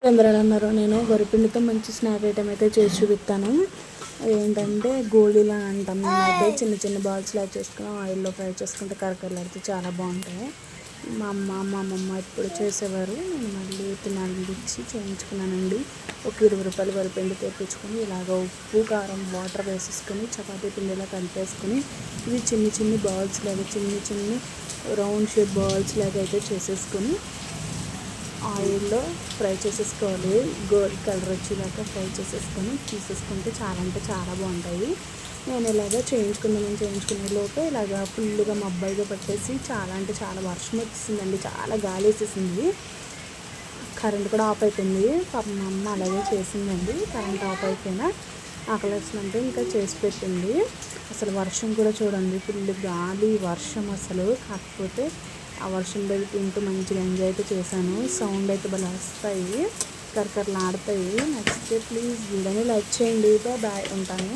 అందరూ అన్నారు. నేను వరిపిండితో మంచి స్నాక్ ఐటమ్ అయితే చేసి చూపిస్తాను. ఏంటంటే గోళీలు అని అంటాం. మేమైతే చిన్న చిన్న బాల్స్ లాగా చేసుకుని ఆయిల్లో ఫ్రై చేసుకుంటే కరకరలాడితే చాలా బాగుంటాయి. మా అమ్మమ్మ ఇప్పుడు చేసేవారు. నేను మళ్ళీ తినాలనిపించి చేయించుకున్నానండి. ఒక 20 రూపాయలు వరిపిండి తెప్పించుకొని ఇలాగ ఉప్పు కారం వాటర్ వేసేసుకొని చపాతీ పిండిలా కలిపేసుకొని ఇవి చిన్ని బాల్స్ లాగా చిన్ని రౌండ్ షేప్ బాల్స్ లాగా అయితే చేసేసుకొని ఆయిల్లో ఫ్రై చేసేసుకోవాలి. గోల్డ్ కలర్ వచ్చేదాకా ఫ్రై చేసేసుకొని తీసేసుకుంటే చాలా అంటే చాలా బాగుంటాయి. నేను ఇలాగ చేయించుకునే లోపే ఇలాగ ఫుల్గా మబ్బాయిగా పట్టేసి చాలా అంటే చాలా వర్షం వచ్చేసిందండి. చాలా గాలి వేసేసింది. కరెంట్ కూడా ఆఫ్ అయిపోయింది. పాపం మా అమ్మ అలాగే చేసిందండి. కరెంట్ ఆఫ్ అయిపోయినా ఆకలి వేసినంటే ఇంకా చేసి పెట్టింది. అసలు వర్షం కూడా చూడండి, ఫుల్ గాలి వర్షం అసలు. కాకపోతే ఆ వర్షంలో తింటూ మంచిగా ఎంజాయ్ అయితే చేశాను. సౌండ్ అయితే భలే వస్తాయి, కరకరలాడతాయి. నచ్చితే ప్లీజ్ వీడియోని లైక్ చేయండి. బాయ్, ఉంటాను.